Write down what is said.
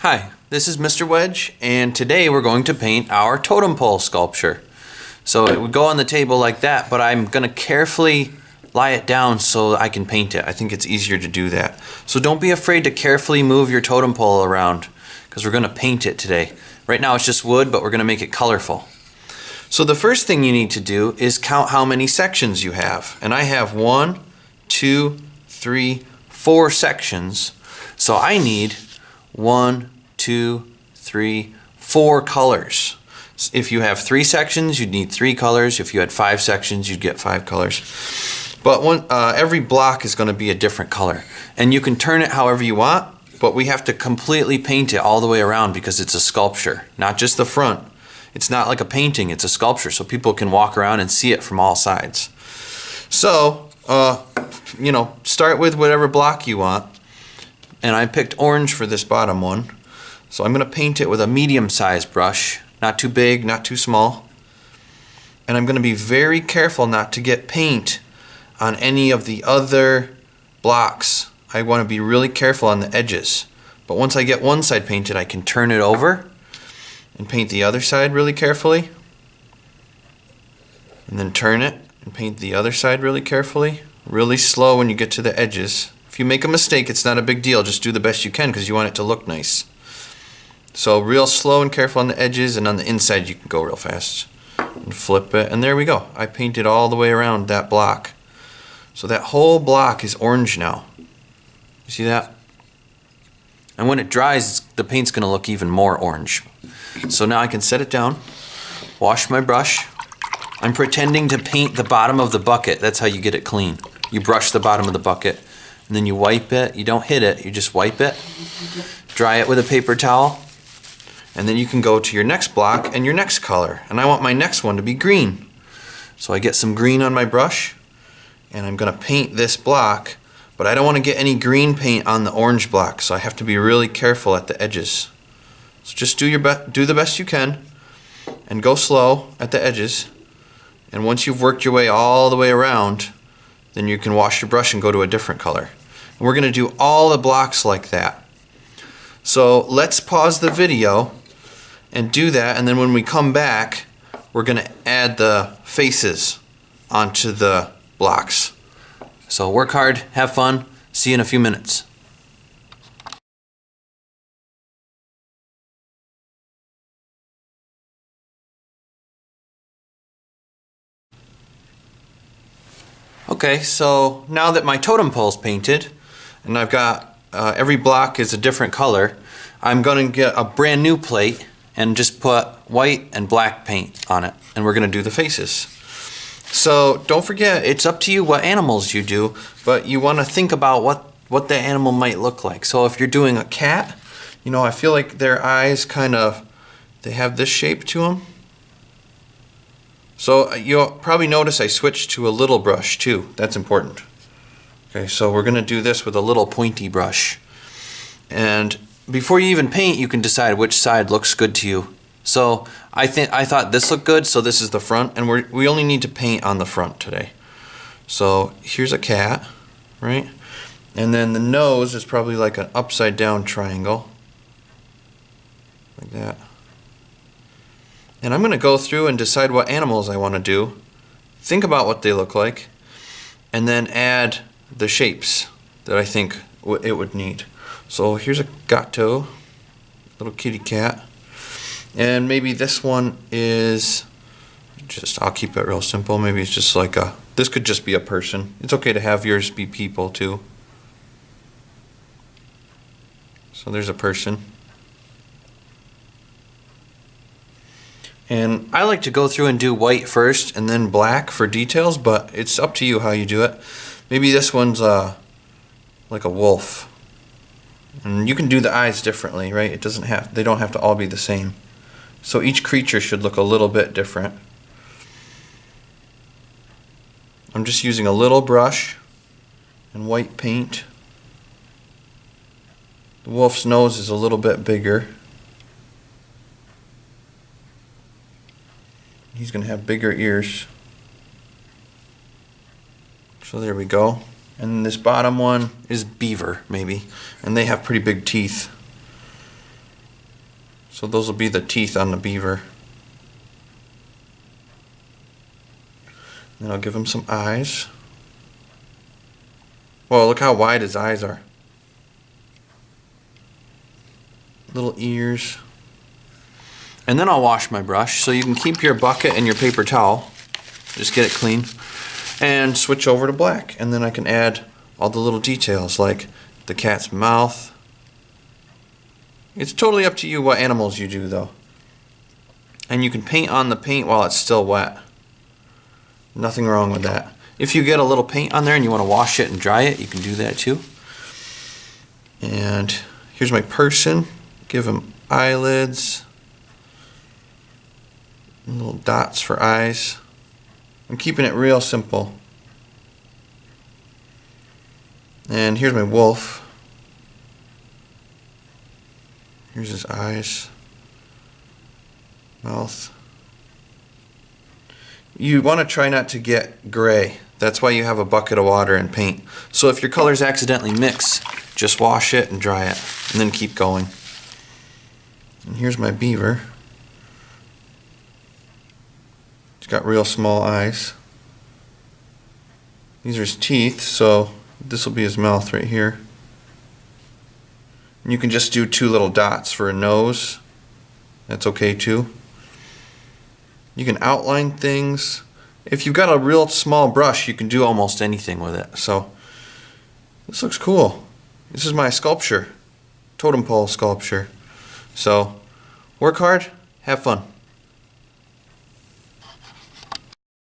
Hi, this is Mr. Wedge, and today we're going to paint our totem pole sculpture. So it would go on the table like that, but I'm going to carefully lie it down so I can paint it. I think it's easier to do that. So don't be afraid to carefully move your totem pole around, because we're going to paint it today. Right now it's just wood, but we're going to make it colorful. So the first thing you need to do is count how many sections you have. And I have 1, 2, 3, 4 sections. So I need 1, 2, 3, 4 colors. If you have 3 sections, you'd need 3 colors. If you had 5 sections, you'd get 5 colors. But every block is going to be a different color. And you can turn it however you want, but we have to completely paint it all the way around because it's a sculpture, not just the front. It's not like a painting, it's a sculpture, so people can walk around and see it from all sides. So, start with whatever block you want. And I picked orange for this bottom one. So I'm going to paint it with a medium-sized brush, not too big, not too small. And I'm going to be very careful not to get paint on any of the other blocks. I want to be really careful on the edges. But once I get one side painted, I can turn it over and paint the other side really carefully. And then turn it and paint the other side really carefully. Really slow when you get to the edges. If you make a mistake, it's not a big deal. Just do the best you can because you want it to look nice. So real slow and careful on the edges, and on the inside you can go real fast. And flip it, and there we go. I painted all the way around that block. So that whole block is orange now. You see that? And when it dries, the paint's going to look even more orange. So now I can set it down, wash my brush. I'm pretending to paint the bottom of the bucket. That's how you get it clean. You brush the bottom of the bucket, and then you wipe it. You don't hit it, you just wipe it. Dry it with a paper towel. And then you can go to your next block and your next color. And I want my next one to be green. So I get some green on my brush, and I'm going to paint this block, but I don't want to get any green paint on the orange block, so I have to be really careful at the edges. So just do the best you can, and go slow at the edges. And once you've worked your way all the way around, then you can wash your brush and go to a different color. And we're going to do all the blocks like that. So let's pause the video and do that, and then when we come back, we're going to add the faces onto the blocks. So work hard, have fun, see you in a few minutes. Okay, so now that my totem pole's painted, and I've got every block is a different color, I'm going to get a brand new plate and just put white and black paint on it, and we're going to do the faces. So don't forget, it's up to you what animals you do, but you want to think about what the animal might look like. So if you're doing a cat, I feel like their eyes they have this shape to them. So you'll probably notice I switched to a little brush too. That's important. Okay, so we're going to do this with a little pointy brush. And before you even paint, you can decide which side looks good to you. So I thought this looked good, so this is the front, and we only need to paint on the front today. So here's a cat, right? And then the nose is probably like an upside down triangle, like that. And I'm going to go through and decide what animals I want to do, think about what they look like, and then add the shapes that I think it would need. So here's a gato, little kitty cat. And maybe this one is I'll keep it real simple. Maybe it's just like this could just be a person. It's okay to have yours be people too. So there's a person. And I like to go through and do white first and then black for details, but it's up to you how you do it. Maybe this one's like a wolf. And you can do the eyes differently, right? They don't have to all be the same. So each creature should look a little bit different. I'm just using a little brush and white paint. The wolf's nose is a little bit bigger. He's going to have bigger ears. So there we go. And this bottom one is beaver, maybe. And they have pretty big teeth. So those will be the teeth on the beaver. Then I'll give him some eyes. Whoa, look how wide his eyes are. Little ears. And then I'll wash my brush, so you can keep your bucket and your paper towel. Just get it clean. And switch over to black. And then I can add all the little details, like the cat's mouth. It's totally up to you what animals you do, though. And you can paint on the paint while it's still wet. Nothing wrong with that. If you get a little paint on there and you want to wash it and dry it, you can do that too. And here's my person. Give him eyelids. Little dots for eyes. I'm keeping it real simple. And here's my wolf. Here's his eyes. Mouth. You want to try not to get gray. That's why you have a bucket of water and paint. So if your colors accidentally mix, just wash it and dry it, and then keep going. And here's my beaver. He's got real small eyes. These are his teeth, so this will be his mouth right here. And you can just do 2 little dots for a nose. That's okay too. You can outline things. If you've got a real small brush, you can do almost anything with it. So this looks cool. This is my sculpture, totem pole sculpture. So work hard, have fun.